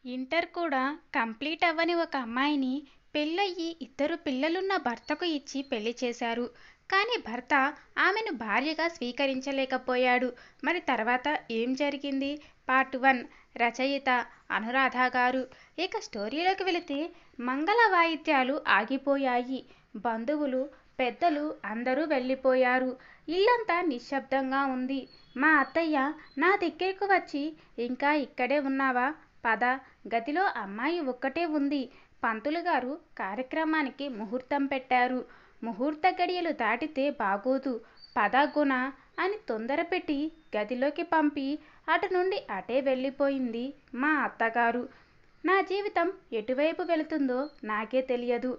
Inter కూడా complete అవ్వని ఒక అమ్మాయిని పెళ్ళయ్యి ఇద్దరు పిల్లలున్న భర్తకు ఇచ్చి పెళ్లి చేశారు. కానీ భర్త ఆమెను భార్యగా స్వీకరించలేకపోయాడు. మరి తర్వాత ఏం జరిగింది? పార్ట్ 1. రచయిత అనురాధ గారు. ఇక స్టోరీలోకి వెళితే మంగళ వాయిద్యాలు ఆగిపోయాయి. బంధువులు పెద్దలు అందరూ వెళ్ళిపోయారు. ఇల్లంతా నిశ్శబ్దంగా ఉంది. మా అత్తయ్య నా దగ్గరకు వచ్చి, ఇంకా ఇక్కడే ఉన్నావా? పద, గదిలో అమ్మాయి ఒక్కటే ఉంది. పంతులు గారు కార్యక్రమానికి ముహూర్తం పెట్టారు. ముహూర్త గడియలు దాటితే బాగోదు. పద గుణ అని తొందరపెట్టి గదిలోకి పంపి అటు నుండి అటే వెళ్ళిపోయింది మా అత్తగారు. నా జీవితం ఎటువైపు వెళుతుందో నాకే తెలియదు.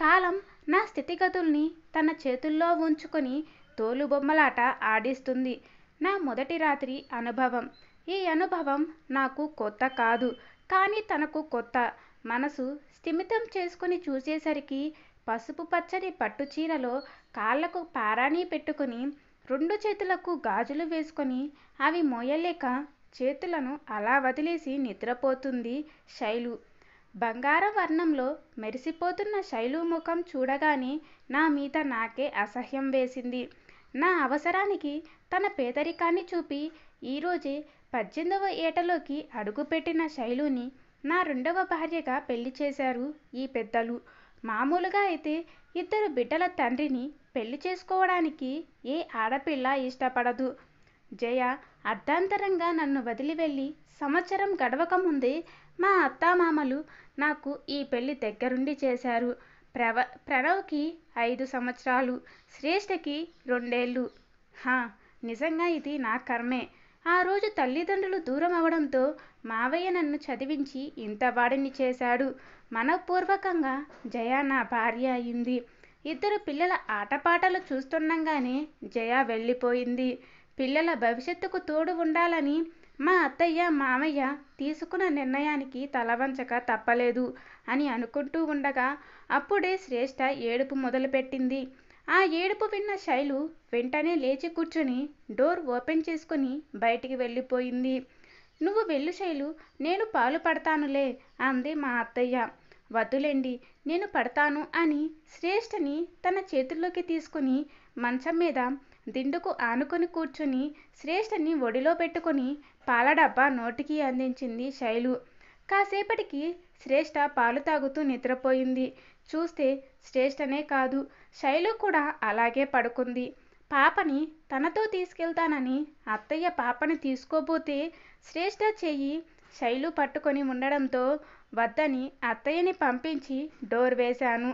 కాలం నా స్థితిగతుల్ని తన చేతుల్లో ఉంచుకొని తోలుబొమ్మలాట ఆడిస్తుంది. నా మొదటి రాత్రి అనుభవం. ఈ అనుభవం నాకు కొత్త కాదు, కానీ తనకు కొత్త. మనసు స్థిమితం చేసుకుని చూసేసరికి పసుపు పచ్చని పట్టుచీరలో కాళ్లకు పారాణి పెట్టుకుని, రెండు చేతులకు గాజులు వేసుకొని అవి మోయలేక చేతులను అలా వదిలేసి నిద్రపోతుంది శైలు. బంగారం వర్ణంలో మెరిసిపోతున్న శైలు ముఖం చూడగానే నా మీద నాకే అసహ్యం వేసింది. నా అవసరానికి తన పేదరికాన్ని చూపి ఈరోజే 18వ ఏటలోకి అడుగుపెట్టిన శైలుని నా రెండవ భార్యగా పెళ్లి చేశారు ఈ పెద్దలు. మామూలుగా అయితే ఇద్దరు బిడ్డల తండ్రిని పెళ్లి చేసుకోవడానికి ఏ ఆడపిల్ల ఇష్టపడదు. జయ అర్ధాంతరంగా నన్ను వదిలి వెళ్ళి సంవత్సరం గడవక ముందే మా అత్తామామలు నాకు ఈ పెళ్లి దగ్గరుండి చేశారు. ప్రణవ్కి 5 సంవత్సరాలు, శ్రేష్ఠకి 2 ఏళ్ళు. నిజంగా ఇది నా కర్మే. ఆ రోజు తల్లిదండ్రులు దూరం అవడంతో మావయ్య నన్ను చదివించి ఇంత వాడిని చేశాడు. మనఃపూర్వకంగా జయ నా భార్య అయింది. ఇద్దరు పిల్లల ఆటపాటలు చూస్తుండగానే జయ వెళ్ళిపోయింది. పిల్లల భవిష్యత్తుకు తోడు ఉండాలని మా అత్తయ్య మామయ్య తీసుకున్న నిర్ణయానికి తలవంచక తప్పలేదు అని అనుకుంటూ ఉండగా అప్పుడే శ్రేష్ఠ ఏడుపు మొదలుపెట్టింది. ఆ ఏడుపు విన్న శైలు వెంటనే లేచి కూర్చొని డోర్ ఓపెన్ చేసుకుని బయటికి వెళ్ళిపోయింది. నువ్వు వెళ్ళు శైలు, నేను పాలు పడతానులే అంది మా అత్తయ్య. వద్దులేండి, నేను పడతాను అని శ్రేష్ఠని తన చేతుల్లోకి తీసుకుని మంచం మీద దిండుకు ఆనుకొని కూర్చుని శ్రేష్ఠని ఒడిలో పెట్టుకుని పాల డబ్బా నోటికి అందించింది శైలు. కాసేపటికి శ్రేష్ఠ పాలు తాగుతూ నిద్రపోయింది. చూస్తే శ్రేష్ఠనే కాదు, శైలు కూడా అలాగే పడుకుంది. పాపని తనతో తీసుకెళ్తానని అత్తయ్య పాపని తీసుకోబోతే శ్రేష్ఠ చెయ్యి శైలు పట్టుకొని ఉండడంతో వద్దని అత్తయ్యని పంపించి డోర్ వేశాను.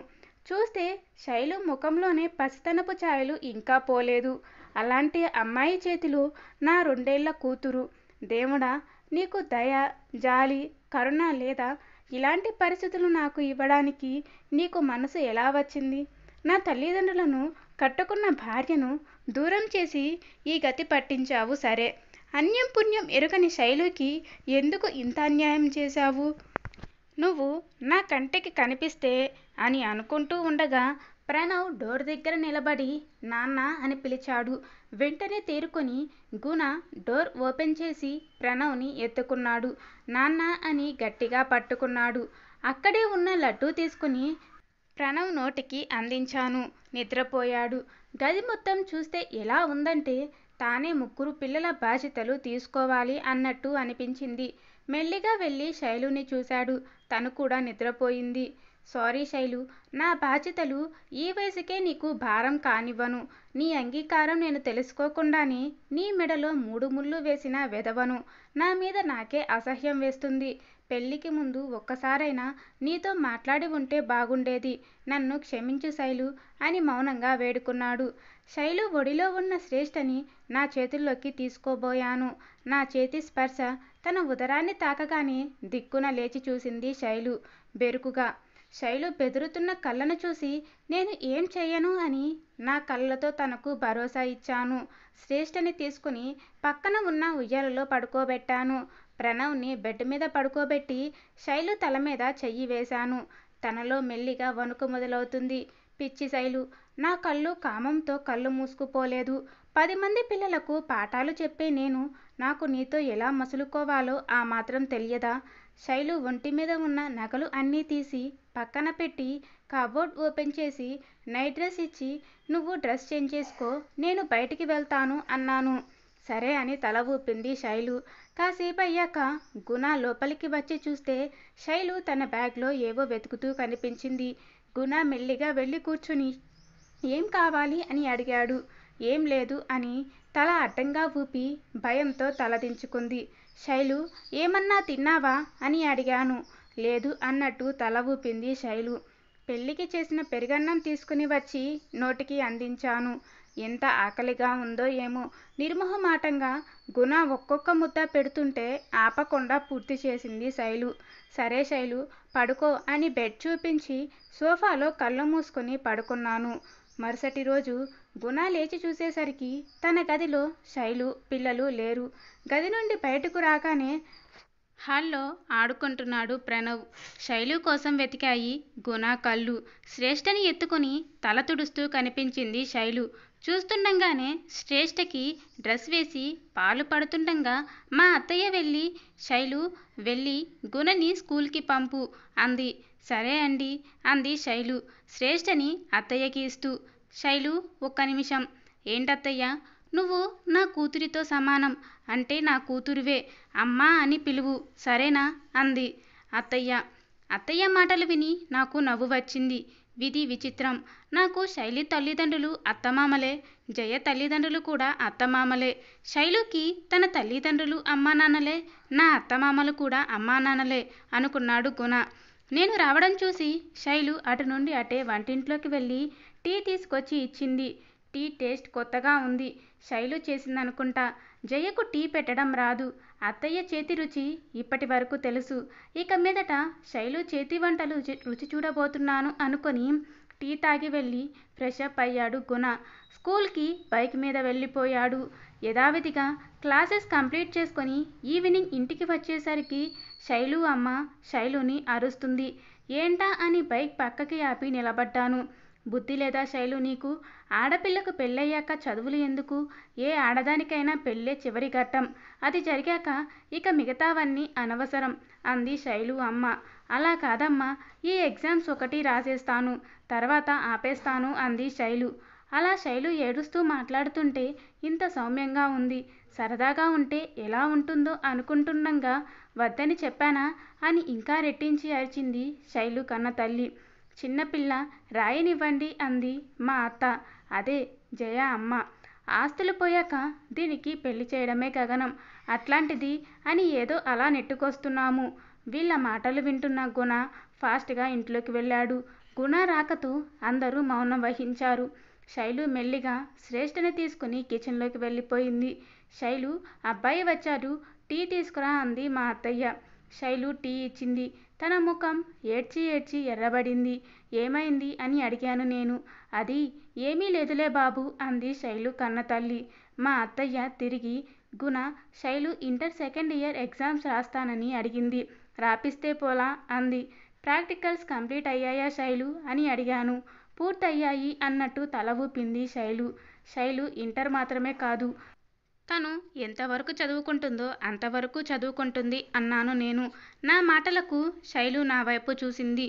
చూస్తే శైలు ముఖంలోనే పసితనపు ఛాయలు ఇంకా పోలేదు. అలాంటి అమ్మాయి చేతిలో నా 2 ఏళ్ల కూతురు. దేవుడా, నీకు దయ, జాలి, కరుణ లేదా? ఇలాంటి పరిస్థితులు నాకు ఇవ్వడానికి నీకు మనసు ఎలా వచ్చింది? నా తల్లిదండ్రులను, కట్టుకున్న భార్యను దూరం చేసి ఈ గతి పట్టించావు సరే. అన్యం పుణ్యం ఎరుగని శైలుకి ఎందుకు ఇంత అన్యాయం చేశావు? నువ్వు నా కంటికి కనిపిస్తే అని అనుకుంటూ ఉండగా ప్రణవ్ డోర్ దగ్గర నిలబడి నాన్న అని పిలిచాడు. వెంటనే తేరుకొని గుణ డోర్ ఓపెన్ చేసి ప్రణవ్ని ఎత్తుకున్నాడు. నాన్న అని గట్టిగా పట్టుకున్నాడు. అక్కడే ఉన్న లడ్డూ తీసుకుని ప్రణవ్ నోటికి అందించాను. నిద్రపోయాడు. గది మొత్తం చూస్తే ఎలా ఉందంటే తానే 3 పిల్లల బాధ్యతలు తీసుకోవాలి అన్నట్టు అనిపించింది. మెల్లిగా వెళ్ళి శైలుని చూశాడు. తను కూడా నిద్రపోయింది. సారీ శైలు, నా బాధ్యతలు ఈ వయసుకే నీకు భారం కానివ్వను. నీ అంగీకారం నేను తెలుసుకోకుండానే నీ మెడలో 3 ముళ్ళు వేసిన వెధవను. నా మీద నాకే అసహ్యం వేస్తుంది. పెళ్లికి ముందు ఒక్కసారైనా నీతో మాట్లాడి ఉంటే బాగుండేది. నన్ను క్షమించు శైలు అని మౌనంగా వేడుకున్నాడు. శైలు ఒడిలో ఉన్న శ్రేష్ఠని నా చేతుల్లోకి తీసుకోబోయాను. నా చేతి స్పర్శ తన ఉదరాన్ని తాకగానే దిక్కున లేచి చూసింది శైలు బెరుకుగా. శైలు బెదురుతున్న కళ్ళను చూసి నేను ఏం చెయ్యను అని నా కళ్ళతో తనకు భరోసా ఇచ్చాను. శ్రేష్ఠని తీసుకుని పక్కన ఉన్న ఉయ్యాలలో పడుకోబెట్టాను. ప్రణవ్ని బెడ్ మీద పడుకోబెట్టి శైలు తల మీద చెయ్యి వేశాను. తనలో మెల్లిగా వణుకు మొదలవుతుంది. పిచ్చి శైలు, నా కళ్ళు కామంతో కళ్ళు మూసుకుపోలేదు. 10 మంది పిల్లలకు పాఠాలు చెప్పే నేను నాకు నీతో ఎలా మసులుకోవాలో ఆ మాత్రం తెలియదా? శైలు ఒంటి మీద ఉన్న నగలు అన్నీ తీసి పక్కన పెట్టి కబోర్డ్ ఓపెన్ చేసి నైట్ డ్రెస్ ఇచ్చి, నువ్వు డ్రెస్ చేంజ్ చేసుకో, నేను బయటికి వెళ్తాను అన్నాను. సరే అని తల ఊపింది శైలు. కాసేపు అయ్యాక గుణ లోపలికి వచ్చి చూస్తే శైలు తన బ్యాగ్లో ఏవో వెతుకుతూ కనిపించింది. గుణ మెల్లిగా వెళ్ళి కూర్చుని ఏం కావాలి అని అడిగాడు. ఏం లేదు అని తల అడ్డంగా ఊపి భయంతో తలదించుకుంది. శైలు, ఏమన్నా తిన్నావా అని అడిగాను. లేదు అన్నట్టు తల ఊపింది శైలు. పెళ్ళికి చేసిన పెరుగన్నం తీసుకుని వచ్చి నోటికి అందించాను. ఎంత ఆకలిగా ఉందో ఏమో. నిర్మోహమాటంగా గుణ ఒక్కొక్క ముద్ద పెడుతుంటే ఆపకుండా పూర్తి చేసింది శైలు. సరే శైలు, పడుకో అని బెడ్ చూపించి సోఫాలో కళ్ళు మూసుకొని పడుకున్నాను. మరుసటి రోజు గుణ లేచి చూసేసరికి తన గదిలో శైలు, పిల్లలు లేరు. గది నుండి బయటకు రాగానే హాల్లో ఆడుకుంటున్నాడు ప్రణవ్. శైలు కోసం వెతికాయి గుణ కళ్ళు. శ్రేష్టని ఎత్తుకుని తల తుడుస్తూ కనిపించింది శైలు. చూస్తుండగానే శ్రేష్టకి డ్రెస్ వేసి పాలు పడుతుండగా మా అత్తయ్య వెళ్ళి, శైలు వెళ్ళి గుణని స్కూల్కి పంపు అంది. సరే అండి అంది శైలు శ్రేష్టని అత్తయ్యకి ఇస్తూ. శైలు, ఒక్క నిమిషం. ఏంటత్తయ్య? నువ్వు నా కూతురితో సమానం, అంటే నా కూతురువే, అమ్మా అని పిలువు సరేనా అంది. అత్తయ్య మాటలు విని నాకు నవ్వు వచ్చింది. విధి విచిత్రం. నాకు శైలి తల్లిదండ్రులు అత్తమామలే, జయ తల్లిదండ్రులు కూడా అత్తమామలే. శైలుకి తన తల్లిదండ్రులు అమ్మానాన్నలే, నా అత్తమామలు కూడా అమ్మానాన్నలే అనుకున్నాడు గుణ. నేను రావడం చూసి శైలు అటు నుండి అటే వంటింట్లోకి వెళ్ళి టీ తీసుకొచ్చి ఇచ్చింది. టీ టేస్ట్ కొత్తగా ఉంది. శైలు చేసిందనుకుంటా. జయకు టీ పెట్టడం రాదు. అత్తయ్య చేతి రుచి ఇప్పటి వరకు తెలుసు. ఇక మీదట శైలు చేతి వంటలు రుచి చూడబోతున్నాను అనుకొని టీ తాగి వెళ్ళి ఫ్రెష్ అప్ అయ్యాడు గుణ. స్కూల్కి బైక్ మీద వెళ్ళిపోయాడు. యథావిధిగా క్లాసెస్ కంప్లీట్ చేసుకొని ఈవినింగ్ ఇంటికి వచ్చేసరికి శైలు అమ్మ శైలుని అరుస్తుంది. ఏంటా అని బైక్ పక్కకి ఆపి నిలబడ్డాను. బుద్ధి లేదా శైలు నీకు? ఆడపిల్లకు పెళ్ళయ్యాక చదువులు ఎందుకు? ఏ ఆడదానికైనా పెళ్ళే చివరి ఘట్టం. అది జరిగాక ఇక మిగతావన్నీ అనవసరం అంది శైలు అమ్మ. అలా కాదమ్మా, ఈ ఎగ్జామ్స్ ఒకటి రాసేస్తాను, తర్వాత ఆపేస్తాను అంది శైలు. అలా శైలు ఏడుస్తూ మాట్లాడుతుంటే ఇంత సౌమ్యంగా ఉంది. సరదాగా ఉంటే ఎలా ఉంటుందో అనుకుంటుండగా వద్దని చెప్పానా అని ఇంకా రెట్టించి అరిచింది శైలు కన్న తల్లి. చిన్నపిల్ల, రాయనివ్వండి అంది మా అత్త, అదే జయ అమ్మ. ఆస్తులు పోయాక దీనికి పెళ్లి చేయడమే గగనం, అట్లాంటిది అని ఏదో అలా నెట్టుకొస్తున్నాము. వీళ్ళ మాటలు వింటున్న గుణ ఫాస్ట్గా ఇంట్లోకి వెళ్ళాడు. గుణ రాకతో అందరూ మౌనం వహించారు. శైలు మెల్లిగా శ్రేష్టని తీసుకుని కిచెన్లోకి వెళ్ళిపోయింది. శైలు, అబ్బాయి వచ్చాడు, టీ తీసుకురా అంది మా అత్తయ్య. శైలు టీ ఇచ్చింది. తన ముఖం ఏడ్చి ఏడ్చి ఎర్రబడింది. ఏమైంది అని అడిగాను నేను. అది ఏమీ లేదులే బాబు అంది శైలు కన్న తల్లి. మా అత్తయ్య తిరిగి, గుణ శైలు ఇంటర్ సెకండ్ ఇయర్ ఎగ్జామ్స్ రాస్తానని అడిగింది, రాపిస్తే పోలా అంది. ప్రాక్టికల్స్ కంప్లీట్ అయ్యాయా శైలు అని అడిగాను. పూర్తయ్యాయి అన్నట్టు తల ఊపింది శైలు. శైలు ఇంటర్ మాత్రమే కాదు, తను ఎంతవరకు చదువుకుంటుందో అంతవరకు చదువుకుంటుంది అన్నాను నేను. నా మాటలకు శైలు నా వైపు చూసింది.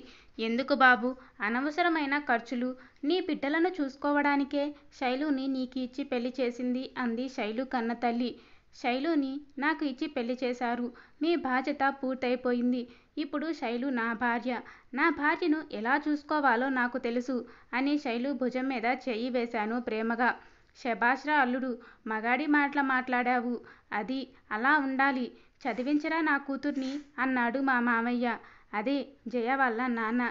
ఎందుకు బాబు అనవసరమైన ఖర్చులు? నీ బిడ్డలను చూసుకోవడానికే శైలుని నీకు ఇచ్చి పెళ్లి చేసింది అంది శైలు కన్న తల్లి. శైలుని నాకు ఇచ్చి పెళ్లి చేశారు. మీ బాధ్యత పూర్తయిపోయింది. ఇప్పుడు శైలు నా భార్య. నా భార్యను ఎలా చూసుకోవాలో నాకు తెలుసు అని శైలు భుజం మీద చెయ్యి వేశాను ప్రేమగా. శభాష్రా అల్లుడు, మగాడి మాటలు మాట్లాడావు. అది అలా ఉండాలి. చదివించరా నా కూతుర్ని అన్నాడు మా మామయ్య. అదే జయ వాళ్ళ నాన్న.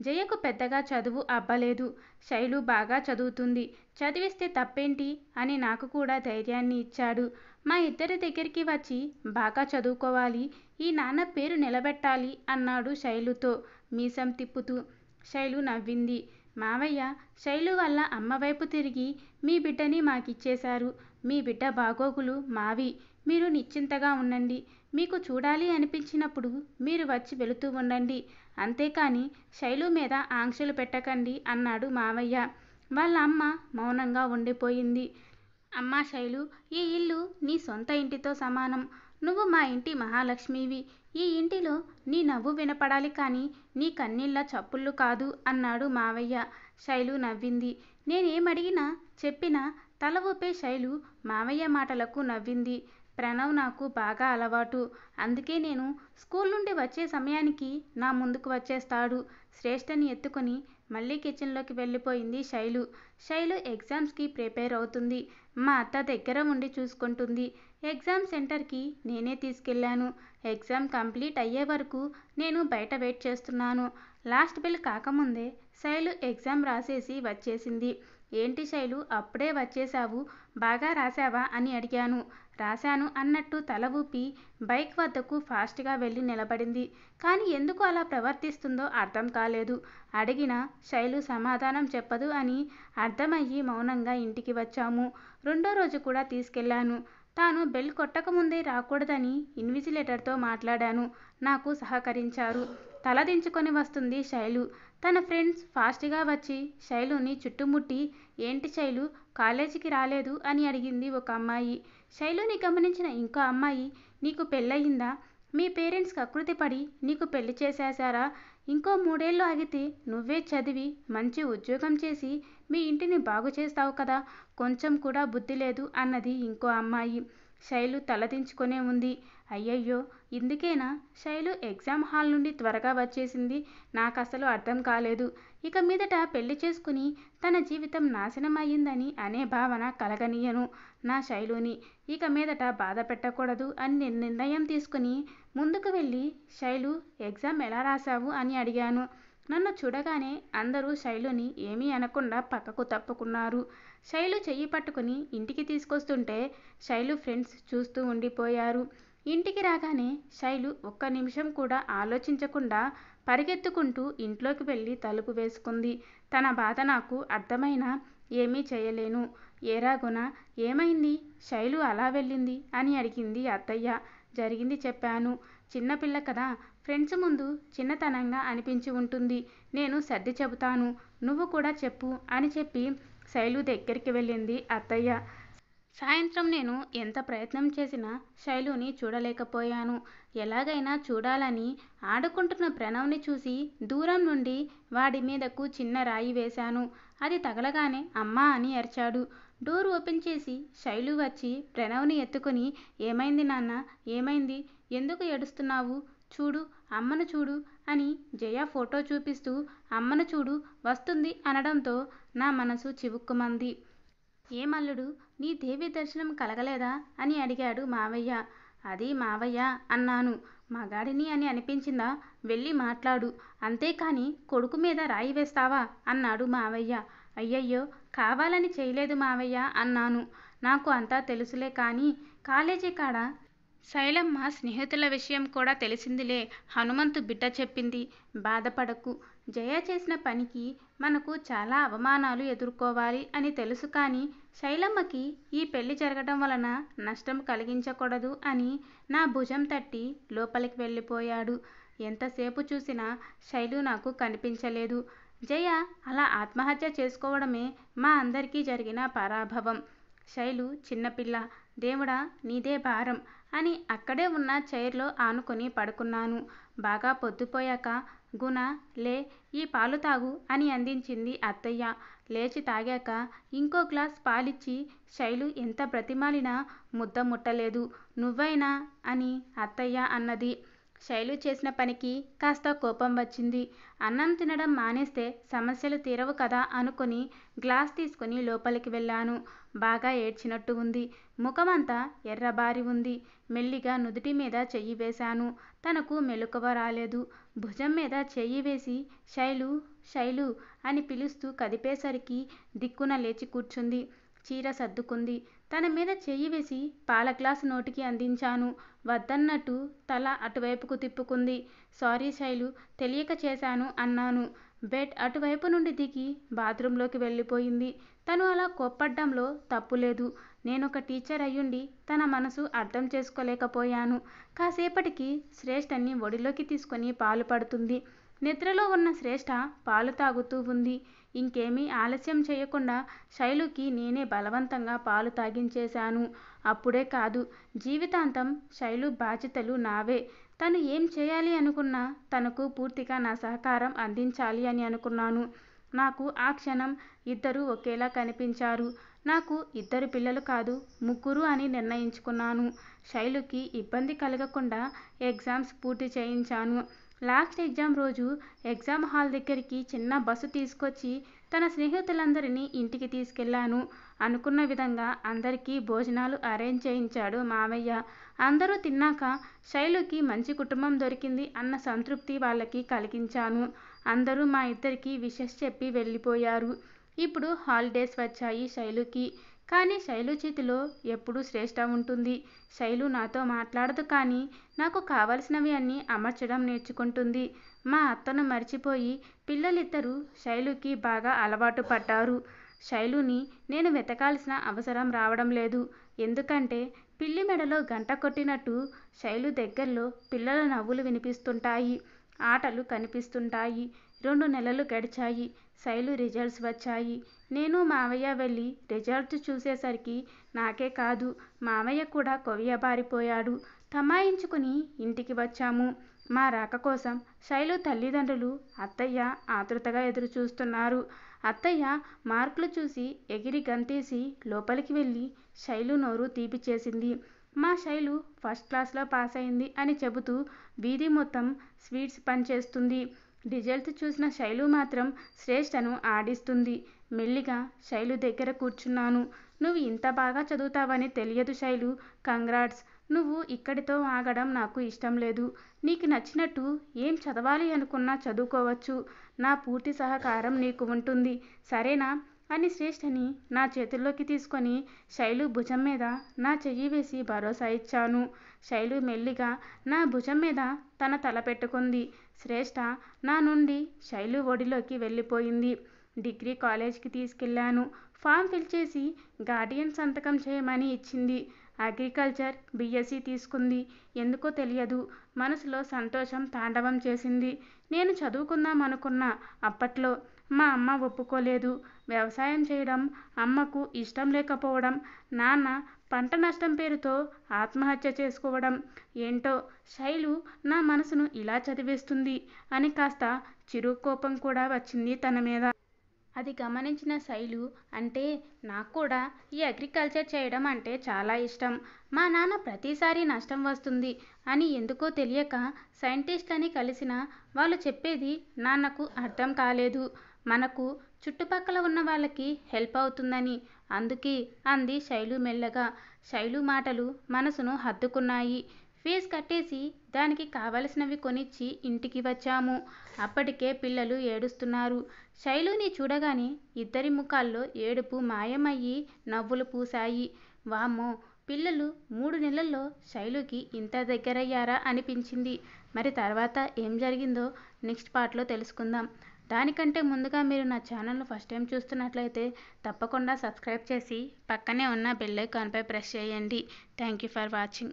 జయకు పెద్దగా చదువు అబ్బలేదు. శైలు బాగా చదువుతుంది, చదివిస్తే తప్పేంటి అని నాకు కూడా ధైర్యాన్ని ఇచ్చాడు. మా ఇద్దరి దగ్గరికి వచ్చి బాగా చదువుకోవాలి, ఈ నాన్న పేరు నిలబెట్టాలి అన్నాడు శైలుతో మీసం తిప్పుతూ. శైలు నవ్వింది. మావయ్య శైలు వల్ల అమ్మ వైపు తిరిగి, మీ బిడ్డని మాకిచ్చేశారు. మీ బిడ్డ బాగోగులు మావి. మీరు నిశ్చింతగా ఉండండి. మీకు చూడాలి అనిపించినప్పుడు మీరు వచ్చి వెళుతూ ఉండండి. అంతేకాని శైలు మీద ఆంక్షలు పెట్టకండి అన్నాడు మావయ్య. వాళ్ళ అమ్మ మౌనంగా ఉండిపోయింది. అమ్మా శైలు, ఈ ఇల్లు నీ సొంత ఇంటితో సమానం. నువ్వు మా ఇంటి మహాలక్ష్మివి. ఈ ఇంటిలో నీ నవ్వు వినపడాలి కానీ నీ కన్నీళ్ళ చప్పుళ్ళు కాదు అన్నాడు మావయ్య. శైలు నవ్వింది. నేనేమడిగినా చెప్పినా తల ఊపే శైలు మావయ్య మాటలకు నవ్వింది. ప్రణవ్ నాకు బాగా అలవాటు. అందుకే నేను స్కూల్ నుండి వచ్చే సమయానికి నా ముందుకు వచ్చేస్తాడు. శ్రేష్టని ఎత్తుకుని మళ్ళీ కిచెన్లోకి వెళ్ళిపోయింది శైలు. శైలు ఎగ్జామ్స్కి ప్రిపేర్ అవుతుంది. మా అత్త దగ్గర ఉండి చూసుకుంటుంది. ఎగ్జామ్ సెంటర్కి నేనే తీసుకెళ్ళాను. ఎగ్జామ్ కంప్లీట్ అయ్యే వరకు నేను బయట వెయిట్ చేస్తున్నాను. లాస్ట్ బెల్ కాకముందే శైలు ఎగ్జామ్ రాసేసి వచ్చేసింది. ఏంటి శైలు అప్పుడే వచ్చేశావు? బాగా రాశావా అని అడిగాను. రాశాను అన్నట్టు తల ఊపి బైక్ వద్దకు ఫాస్ట్గా వెళ్ళి నిలబడింది. కానీ ఎందుకు అలా ప్రవర్తిస్తుందో అర్థం కాలేదు. అడిగిన శైలు సమాధానం చెప్పదు అని అర్థమయ్యి మౌనంగా ఇంటికి వచ్చాము. రెండో రోజు కూడా తీసుకెళ్ళాను. తాను బెల్ కొట్టకముందే రాకూడదని ఇన్విజిలేటర్తో మాట్లాడాను. నాకు సహకరించారు. తలదించుకొని వస్తుంది శైలు. తన ఫ్రెండ్స్ ఫాస్ట్గా వచ్చి శైలుని చుట్టుముట్టి ఏంటి శైలు కాలేజీకి రాలేదు అని అడిగింది ఒక అమ్మాయి. శైలుని గమనించిన ఇంకో అమ్మాయి నీకు పెళ్ళయిందా? మీ పేరెంట్స్ కకృతి పడి నీకు పెళ్లి చేసేశారా? ఇంకో 3 ఏళ్ళు ఆగితే నువ్వే చదివి మంచి ఉద్యోగం చేసి మీ ఇంటిని బాగు చేస్తావు కదా, కొంచెం కూడా బుద్ధి లేదు అన్నది ఇంకో అమ్మాయి. శైలు తలదించుకునే ఉంది. అయ్యయ్యో ఇందుకేనా శైలు ఎగ్జామ్ హాల్ నుండి త్వరగా వచ్చేసింది? నాకు అసలు అర్థం కాలేదు. ఇక మీదట పెళ్లి చేసుకుని తన జీవితం నాశనం అయ్యిందని అనే భావన కలగనీయను నా శైలుని. ఇక మీదట బాధ పెట్టకూడదు అని నిర్ణయం తీసుకుని ముందుకు వెళ్ళి శైలు ఎగ్జామ్ ఎలా రాశావు అని అడిగాను. నన్ను చూడగానే అందరూ శైలుని ఏమీ అనకుండా పక్కకు తప్పుకున్నారు. శైలు చెయ్యి పట్టుకుని ఇంటికి తీసుకొస్తుంటే శైలు ఫ్రెండ్స్ చూస్తూ ఉండిపోయారు. ఇంటికి రాగానే శైలు ఒక్క నిమిషం కూడా ఆలోచించకుండా పరిగెత్తుకుంటూ ఇంట్లోకి వెళ్ళి తలుపు వేసుకుంది. తన బాధ నాకు అర్థమైనా ఏమీ చేయలేను. ఏరా గుణ ఏమైంది? శైలు అలా వెళ్ళింది అని అడిగింది అత్తయ్య. జరిగింది చెప్పాను. చిన్నపిల్ల కదా, ఫ్రెండ్స్ ముందు చిన్నతనంగా అనిపించి ఉంటుంది. నేను సర్ది చెబుతాను, నువ్వు కూడా చెప్పు అని చెప్పి శైలు దగ్గరికి వెళ్ళింది అత్తయ్య. సాయంత్రం నేను ఎంత ప్రయత్నం చేసినా శైలుని చూడలేకపోయాను. ఎలాగైనా చూడాలని ఆడుకుంటున్న ప్రణవ్ని చూసి దూరం నుండి వాడి మీదకు చిన్న రాయి వేశాను. అది తగలగానే అమ్మా అని అరిచాడు. డోర్ ఓపెన్ చేసి శైలు వచ్చి ప్రణవ్ని ఎత్తుకుని ఏమైంది నాన్న? ఏమైంది? ఎందుకు ఏడుస్తున్నావు? చూడు అమ్మను చూడు అని జయ ఫోటో చూపిస్తూ అమ్మను చూడు వస్తుంది అనడంతో నా మనసు చివుక్కుమంది. ఏమల్లుడు నీ దేవి దర్శనం కలగలేదా అని అడిగాడు మావయ్య. అది మావయ్య అన్నాను. మగాడిని అని అనిపించిందా? వెళ్ళి మాట్లాడు, అంతేకాని కొడుకు మీద రాయి వేస్తావా అన్నాడు మావయ్య. అయ్యయ్యో కావాలని చేయలేదు మావయ్య అన్నాను. నాకు అంతా తెలుసులే కానీ కాలేజీ కాడ శైలమ్మ స్నేహితుల విషయం కూడా తెలిసిందిలే. హనుమంతు బిడ్డ చెప్పింది. బాధపడకు. జయ చేసిన పనికి మనకు చాలా అవమానాలు ఎదుర్కోవాలి అని తెలుసు కానీ శైలమ్మకి ఈ పెళ్లి జరగడం వలన నష్టం కలిగించకూడదు అని నా భుజం తట్టి లోపలికి వెళ్ళిపోయాడు. ఎంతసేపు చూసినా శైలు నాకు కనిపించలేదు. జయ అలా ఆత్మహత్య చేసుకోవడమే మా అందరికీ జరిగిన పరాభవం. శైలు చిన్నపిల్ల. దేవుడా నీదే భారం అని అక్కడే ఉన్న చైర్లో ఆనుకొని పడుకున్నాను. బాగా పొద్దుపోయాక గుణ లే ఈ పాలు తాగు అని అందించింది అత్తయ్య. లేచి తాగాక ఇంకో గ్లాస్ పాలిచ్చి శైలు ఎంత బ్రతిమాలినా ముద్ద ముట్టలేదు. నువ్వైనా అని అత్తయ్య అన్నది. శైలు చేసిన పనికి కాస్త కోపం వచ్చింది. అన్నం తినడం మానేస్తే సమస్యలు తీరవు కదా అనుకుని గ్లాస్ తీసుకుని లోపలికి వెళ్ళాను. బాగా ఏడ్చినట్టు ఉంది. ముఖమంతా ఎర్రబారి ఉంది. మెల్లిగా నుదుటి మీద చెయ్యి వేశాను. తనకు మెలకువ రాలేదు. భుజం మీద చెయ్యి వేసి శైలు శైలు అని పిలుస్తూ కదిపేసరికి దిక్కున లేచి కూర్చుంది. చీర సర్దుకుంది. తన మీద చెయ్యి వేసి పాల గ్లాసు నోటికి అందించాను. వద్దన్నట్టు తల అటువైపుకు తిప్పుకుంది. సారీ శైలు తెలియక చేశాను అన్నాను. బెడ్ అటువైపు నుండి దిగి బాత్రూంలోకి వెళ్ళిపోయింది. తను అలా కోప్పడ్డంలో తప్పులేదు. నేనొక టీచర్ అయ్యుండి తన మనసు అర్థం చేసుకోలేకపోయాను. కాసేపటికి శ్రేష్టని ఒడిలోకి తీసుకొని పాలు పడుతుంది. నిద్రలో ఉన్న శ్రేష్ఠ పాలు తాగుతూ ఉంది. ఇంకేమీ ఆలస్యం చేయకుండా శైలుకి నేనే బలవంతంగా పాలు తాగించేశాను. అప్పుడే కాదు, జీవితాంతం శైలు బాధ్యతలు నావే. తను ఏం చేయాలి అనుకున్నా తనకు పూర్తిగా నా సహకారం అందించాలి అని అనుకున్నాను. నాకు ఆ క్షణం ఇద్దరూ ఒకేలా కనిపించారు. నాకు ఇద్దరు పిల్లలు కాదు, ముగ్గురు అని నిర్ణయించుకున్నాను. శైలుకి ఇబ్బంది కలగకుండా ఎగ్జామ్స్ పూర్తి చేయించాను. లాస్ట్ ఎగ్జామ్ రోజు ఎగ్జామ్ హాల్ దగ్గరికి చిన్న బస్సు తీసుకొచ్చి తన స్నేహితులందరినీ ఇంటికి తీసుకెళ్లాను. అనుకున్న విధంగా అందరికీ భోజనాలు అరేంజ్ చేయించాడు మావయ్య. అందరూ తిన్నాక శైలుకి మంచి కుటుంబం దొరికింది అన్న సంతృప్తి వాళ్ళకి కలిగించాను. అందరూ మా ఇద్దరికి విషెస్ చెప్పి వెళ్ళిపోయారు. ఇప్పుడు హాలిడేస్ వచ్చాయి శైలుకి. కానీ శైలు చేతిలో ఎప్పుడూ శ్రేష్ఠ ఉంటుంది. శైలు నాతో మాట్లాడదు, కానీ నాకు కావలసినవి అన్నీ అమర్చడం నేర్చుకుంటుంది. మా అత్తను మర్చిపోయి పిల్లలిద్దరూ శైలుకి బాగా అలవాటు పడ్డారు. శైలుని నేను వెతకాల్సిన అవసరం రావడం లేదు. ఎందుకంటే పిల్లి మెడలో గంట కొట్టినట్టు శైలు దగ్గరలో పిల్లల నవ్వులు వినిపిస్తుంటాయి, ఆటలు కనిపిస్తుంటాయి. 2 నెలలు గడిచాయి. శైలు రిజల్ట్స్ వచ్చాయి. నేను మావయ్య వెళ్ళి రిజల్ట్స్ చూసేసరికి నాకే కాదు, మావయ్య కూడా కొవ్యబారిపోయాడు. తమాయించుకుని ఇంటికి వచ్చాము. మా రాక కోసం శైలు తల్లిదండ్రులు, అత్తయ్య ఆతృతగా ఎదురు చూస్తున్నారు. అత్తయ్య మార్కులు చూసి ఎగిరి గంతేసి లోపలికి వెళ్ళి శైలు నోరు తీపి చేసింది. మా శైలు ఫస్ట్ క్లాస్లో పాస్ అయింది అని చెబుతూ వీధి మొత్తం స్వీట్స్ పంచేస్తుంది. రిజల్ట్స్ చూసిన శైలు మాత్రం శ్రేష్టను ఆడిస్తుంది. మెల్లిగా శైలు దగ్గర కూర్చున్నాను. నువ్వు ఇంత బాగా చదువుతావని తెలియదు శైలు, కంగ్రాట్స్. నువ్వు ఇక్కడితో ఆగడం నాకు ఇష్టం లేదు. నీకు నచ్చినట్టు ఏం చదవాలి అనుకున్నా చదువుకోవచ్చు. నా పూర్తి సహకారం నీకు ఉంటుంది, సరేనా అని శ్రేష్టని నా చేతుల్లోకి తీసుకొని శైలు భుజం మీద నా చెయ్యి వేసి భరోసా ఇచ్చాను. శైలు మెల్లిగా నా భుజం మీద తన తల పెట్టుకుంది. శ్రేష్ఠ నా నుండి శైలు ఒడిలోకి వెళ్ళిపోయింది. డిగ్రీ కాలేజ్కి తీసుకెళ్లాను. ఫామ్ ఫిల్ చేసి గార్డియన్ సంతకం చేయమని ఇచ్చింది. అగ్రికల్చర్ బీఎస్సీ తీసుకుంది. ఎందుకో తెలియదు, మనసులో సంతోషం తాండవం చేసింది. నేను చదువుకుందాం అనుకున్నా. అప్పట్లో మా అమ్మ ఒప్పుకోలేదు. వ్యవసాయం చేయడం అమ్మకు ఇష్టం లేకపోవడం, నాన్న పంట నష్టం పేరుతో ఆత్మహత్య చేసుకోవడం, ఏంటో శైలు నా మనసును ఇలా చదివేస్తుంది అని కాస్త చిరుకోపం కూడా వచ్చింది తన మీద. అది గమనించిన శైలు, అంటే నాకు కూడా ఈ అగ్రికల్చర్ చేయడం అంటే చాలా ఇష్టం. మా నాన్న ప్రతిసారి నష్టం వస్తుంది అని ఎందుకో తెలియక సైంటిస్ట్లని కలిసినా వాళ్ళు చెప్పేది నాన్నకు అర్థం కాలేదు. మనకు చుట్టుపక్కల ఉన్న వాళ్ళకి హెల్ప్ అవుతుందని, అందుకే అంది శైలు మెల్లగా. శైలు మాటలు మనసును హత్తుకున్నాయి. ఫీజు కట్టేసి దానికి కావలసినవి కొనిచ్చి ఇంటికి వచ్చాము. అప్పటికే పిల్లలు ఏడుస్తున్నారు. శైలుని చూడగానే ఇద్దరి ముఖాల్లో ఏడుపు మాయమయ్యి నవ్వులు పూసాయి. వామ్మో, పిల్లలు 3 నెలల్లో శైలుకి ఇంత దగ్గరయ్యారా అనిపించింది. మరి తర్వాత ఏం జరిగిందో నెక్స్ట్ పార్ట్లో తెలుసుకుందాం. దానికంటే ముందుగా మీరు నా ఛానల్ను ఫస్ట్ టైం చూస్తున్నట్లయితే తప్పకుండా సబ్స్క్రైబ్ చేసి పక్కనే ఉన్న బెల్ ఐకాన్పై ప్రెస్ చేయండి. Thank you for watching.